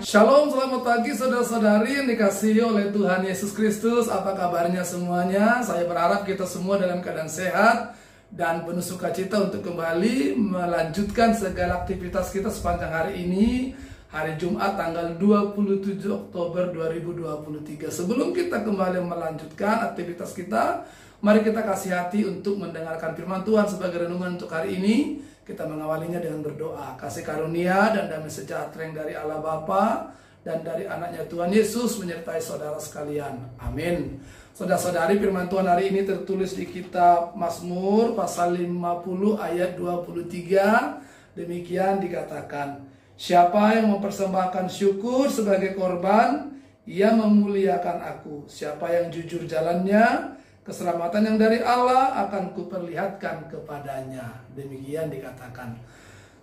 Shalom, selamat pagi saudara-saudari yang dikasihi oleh Tuhan Yesus Kristus. Apa kabarnya semuanya? Saya berharap kita semua dalam keadaan sehat dan penuh sukacita untuk kembali melanjutkan segala aktivitas kita sepanjang hari ini, hari Jumat tanggal 27 Oktober 2023. Sebelum kita kembali melanjutkan aktivitas kita, mari kita kasih hati untuk mendengarkan firman Tuhan sebagai renungan untuk hari ini. Kita mengawalinya dengan berdoa. Kasih karunia dan damai sejahtera yang dari Allah Bapa dan dari anaknya Tuhan Yesus menyertai saudara sekalian. Amin. Saudara-saudari, firman Tuhan hari ini tertulis di kitab Mazmur pasal 50 ayat 23. Demikian dikatakan, siapa yang mempersembahkan syukur sebagai korban, ia memuliakan aku. Siapa yang jujur jalannya, keselamatan yang dari Allah akan kuperlihatkan kepadanya. Demikian dikatakan.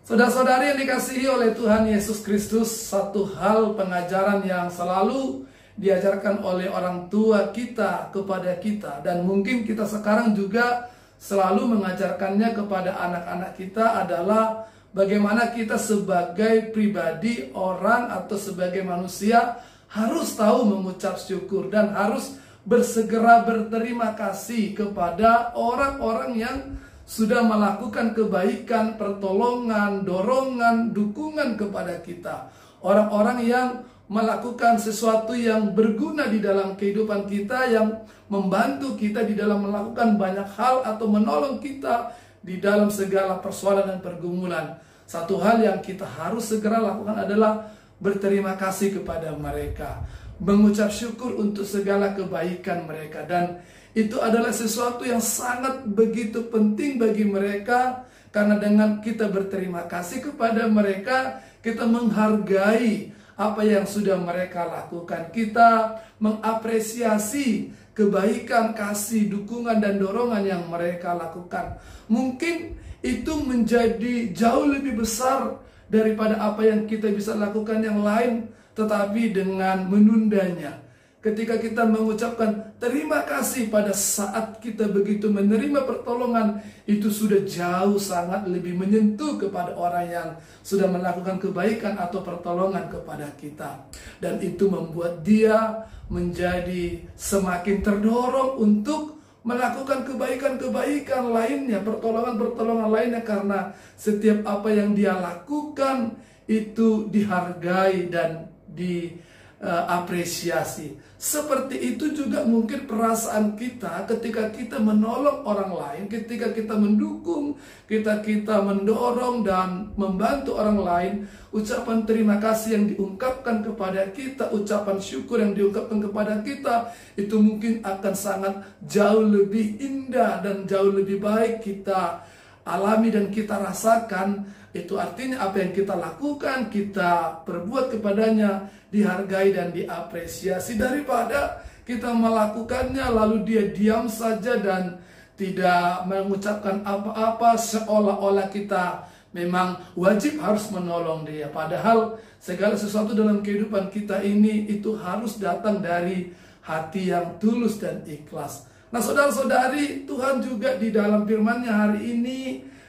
Saudara-saudari yang dikasihi oleh Tuhan Yesus Kristus, satu hal pengajaran yang selalu diajarkan oleh orang tua kita kepada kita, dan mungkin kita sekarang juga selalu mengajarkannya kepada anak-anak kita, adalah bagaimana kita sebagai pribadi, orang atau sebagai manusia harus tahu mengucap syukur dan harus bersegera berterima kasih kepada orang-orang yang sudah melakukan kebaikan, pertolongan, dorongan, dukungan kepada kita. Orang-orang yang melakukan sesuatu yang berguna di dalam kehidupan kita, yang membantu kita di dalam melakukan banyak hal atau menolong kita di dalam segala persoalan dan pergumulan. Satu hal yang kita harus segera lakukan adalah berterima kasih kepada mereka, mengucap syukur untuk segala kebaikan mereka, dan itu adalah sesuatu yang sangat begitu penting bagi mereka, karena dengan kita berterima kasih kepada mereka, kita menghargai apa yang sudah mereka lakukan, kita mengapresiasi kebaikan, kasih, dukungan dan dorongan yang mereka lakukan. Mungkin itu menjadi jauh lebih besar daripada apa yang kita bisa lakukan yang lain. Tetapi dengan menundanya, ketika kita mengucapkan terima kasih pada saat kita begitu menerima pertolongan, itu sudah jauh sangat lebih menyentuh kepada orang yang sudah melakukan kebaikan atau pertolongan kepada kita. Dan itu membuat dia menjadi semakin terdorong untuk melakukan kebaikan-kebaikan lainnya, pertolongan-pertolongan lainnya, karena setiap apa yang dia lakukan itu dihargai dan diapresiasi. Seperti itu juga mungkin perasaan kita ketika kita menolong orang lain, ketika kita mendukung, kita mendorong dan membantu orang lain. Ucapan terima kasih yang diungkapkan kepada kita, ucapan syukur yang diungkapkan kepada kita, itu mungkin akan sangat jauh lebih indah dan jauh lebih baik kita alami dan kita rasakan. Itu artinya apa yang kita lakukan, kita perbuat kepadanya, dihargai dan diapresiasi, daripada kita melakukannya lalu dia diam saja dan tidak mengucapkan apa-apa, seolah-olah kita memang wajib harus menolong dia. Padahal segala sesuatu dalam kehidupan kita ini itu harus datang dari hati yang tulus dan ikhlas. Nah saudara-saudari, Tuhan juga di dalam firman-Nya hari ini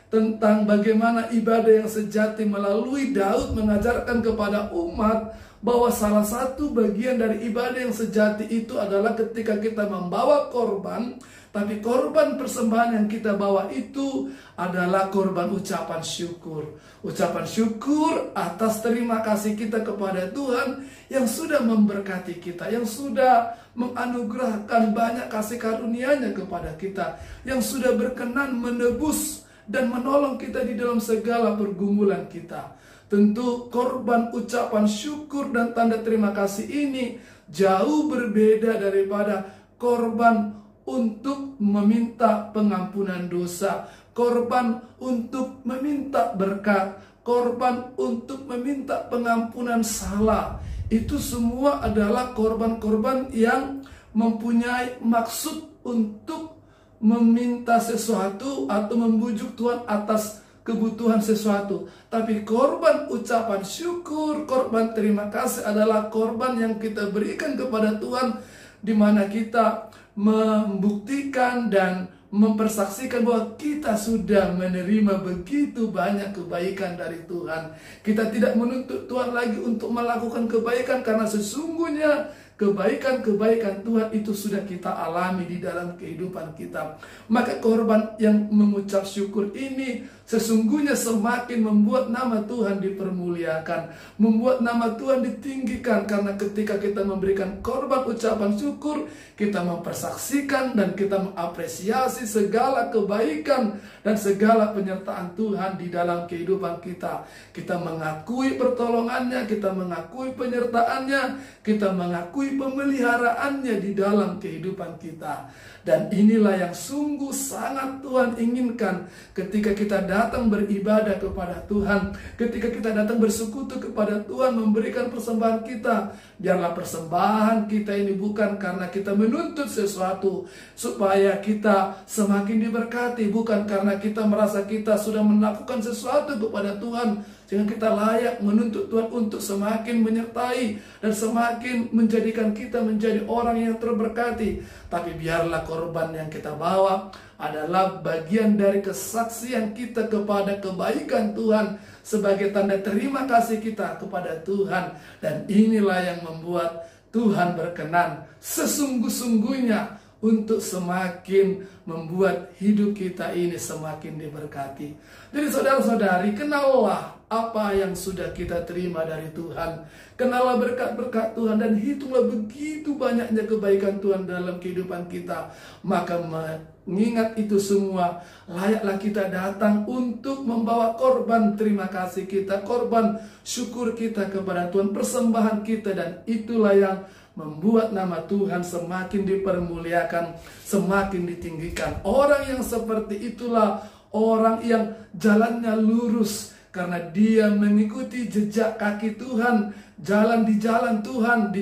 tentang bagaimana ibadah yang sejati melalui Daud mengajarkan kepada umat bahwa salah satu bagian dari ibadah yang sejati itu adalah ketika kita membawa korban, tapi korban persembahan yang kita bawa itu adalah korban ucapan syukur. Ucapan syukur atas terima kasih kita kepada Tuhan yang sudah memberkati kita, yang sudah menganugerahkan banyak kasih karunia-Nya kepada kita, yang sudah berkenan menebus dan menolong kita di dalam segala pergumulan kita. Tentu korban ucapan syukur dan tanda terima kasih ini jauh berbeda daripada korban untuk meminta pengampunan dosa, korban untuk meminta berkat, korban untuk meminta pengampunan salah. Itu semua adalah korban-korban yang mempunyai maksud untuk meminta sesuatu atau membujuk Tuhan atas kebutuhan sesuatu. Tapi korban ucapan syukur, korban terima kasih adalah korban yang kita berikan kepada Tuhan, di mana kita membuktikan dan mempersaksikan bahwa kita sudah menerima begitu banyak kebaikan dari Tuhan. Kita tidak menuntut Tuhan lagi untuk melakukan kebaikan, karena sesungguhnya kebaikan-kebaikan Tuhan itu sudah kita alami di dalam kehidupan kita. Maka korban yang mengucap syukur ini sesungguhnya semakin membuat nama Tuhan dipermuliakan, membuat nama Tuhan ditinggikan, karena ketika kita memberikan korban ucapan syukur, kita mempersaksikan dan kita mengapresiasi segala kebaikan dan segala penyertaan Tuhan di dalam kehidupan kita. Kita mengakui pertolongannya, kita mengakui penyertaannya, kita mengakui pemeliharaannya di dalam kehidupan kita. Dan inilah yang sungguh sangat Tuhan inginkan ketika kita datang beribadah kepada Tuhan, ketika kita datang bersekutu kepada Tuhan, memberikan persembahan kita. Biarlah persembahan kita ini bukan karena kita menuntut sesuatu supaya kita semakin diberkati, bukan karena kita merasa kita sudah melakukan sesuatu kepada Tuhan sehingga kita layak menuntut Tuhan untuk semakin menyertai dan semakin menjadikan kita menjadi orang yang terberkati. Tapi biarlah korban yang kita bawa adalah bagian dari kesaksian kita kepada kebaikan Tuhan, sebagai tanda terima kasih kita kepada Tuhan. Dan inilah yang membuat Tuhan berkenan sesungguh-sungguhnya untuk semakin membuat hidup kita ini semakin diberkati. Jadi saudara-saudari, kenallah apa yang sudah kita terima dari Tuhan. Kenallah berkat-berkat Tuhan dan hitunglah begitu banyaknya kebaikan Tuhan dalam kehidupan kita. Maka mengingat itu semua, layaklah kita datang untuk membawa korban terima kasih kita, korban syukur kita kepada Tuhan, persembahan kita. Dan itulah yang membuat nama Tuhan semakin dipermuliakan, semakin ditinggikan. Orang yang seperti itulah orang yang jalannya lurus, karena dia mengikuti jejak kaki Tuhan, jalan di jalan Tuhan,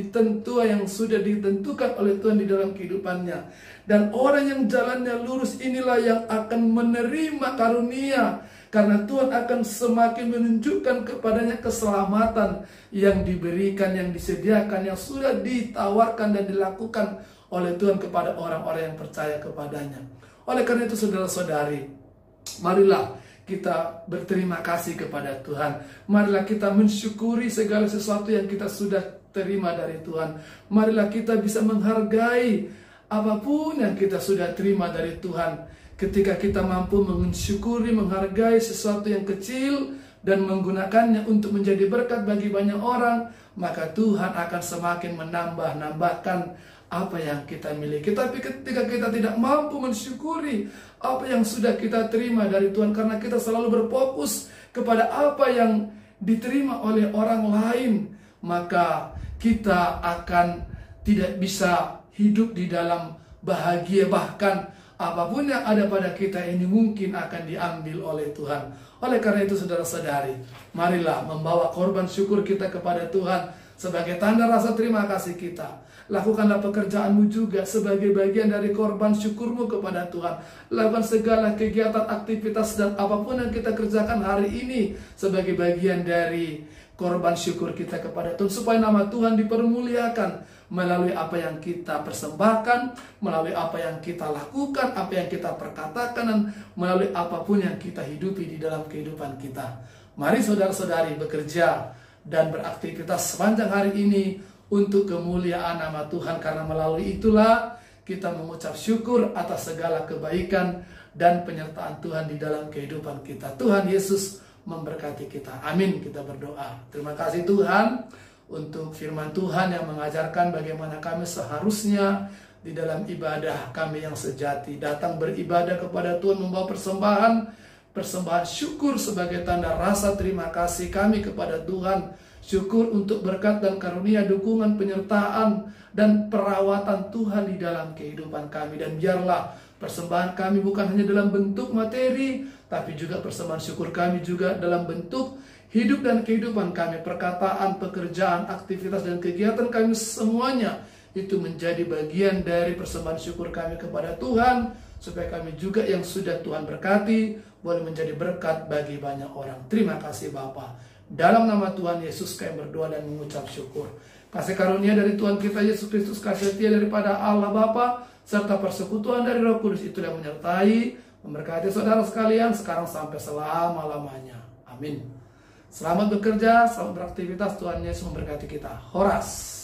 yang sudah ditentukan oleh Tuhan di dalam kehidupannya. Dan orang yang jalannya lurus inilah yang akan menerima karunia, karena Tuhan akan semakin menunjukkan kepadanya keselamatan yang diberikan, yang disediakan, yang sudah ditawarkan dan dilakukan oleh Tuhan kepada orang-orang yang percaya kepadanya. Oleh karena itu saudara-saudari, marilah kita berterima kasih kepada Tuhan. Marilah kita mensyukuri segala sesuatu yang kita sudah terima dari Tuhan. Marilah kita bisa menghargai apapun yang kita sudah terima dari Tuhan. Ketika kita mampu mensyukuri, menghargai sesuatu yang kecil dan menggunakannya untuk menjadi berkat bagi banyak orang, maka Tuhan akan semakin menambahkan apa yang kita miliki. Tapi ketika kita tidak mampu mensyukuri apa yang sudah kita terima dari Tuhan, karena kita selalu berfokus kepada apa yang diterima oleh orang lain, maka kita akan tidak bisa hidup di dalam bahagia. Bahkan apapun yang ada pada kita ini mungkin akan diambil oleh Tuhan. Oleh karena itu saudara-saudari, marilah membawa korban syukur kita kepada Tuhan sebagai tanda rasa terima kasih kita. Lakukanlah pekerjaanmu juga sebagai bagian dari korban syukurmu kepada Tuhan. Lakukan segala kegiatan, aktivitas, dan apapun yang kita kerjakan hari ini sebagai bagian dari korban syukur kita kepada Tuhan, supaya nama Tuhan dipermuliakan. melalui apa yang kita persembahkan, melalui apa yang kita lakukan, apa yang kita perkatakan, dan melalui apapun yang kita hidupi di dalam kehidupan kita. Mari saudara-saudari bekerja dan beraktivitas sepanjang hari ini untuk kemuliaan nama Tuhan, karena melalui itulah kita mengucap syukur atas segala kebaikan dan penyertaan Tuhan di dalam kehidupan kita. Tuhan Yesus memberkati kita. Amin. Kita berdoa. Terima kasih Tuhan untuk firman Tuhan yang mengajarkan bagaimana kami seharusnya di dalam ibadah kami yang sejati datang beribadah kepada Tuhan, membawa persembahan syukur sebagai tanda rasa terima kasih kami kepada Tuhan. Syukur untuk berkat dan karunia, dukungan, penyertaan dan perawatan Tuhan di dalam kehidupan kami. Dan biarlah persembahan kami bukan hanya dalam bentuk materi, tapi juga persembahan syukur kami juga dalam bentuk hidup dan kehidupan kami, perkataan, pekerjaan, aktivitas dan kegiatan kami semuanya itu menjadi bagian dari persembahan syukur kami kepada Tuhan, supaya kami juga yang sudah Tuhan berkati boleh menjadi berkat bagi banyak orang. Terima kasih Bapa. Dalam nama Tuhan Yesus kami berdoa dan mengucap syukur. Kasih karunia dari Tuhan kita Yesus Kristus, kasih setia daripada Allah Bapa, serta persekutuan dari Roh Kudus itu yang menyertai, memberkati saudara sekalian sekarang sampai selama-lamanya. Amin. Selamat bekerja, selamat beraktivitas. Tuhan Yesus memberkati kita. Horas.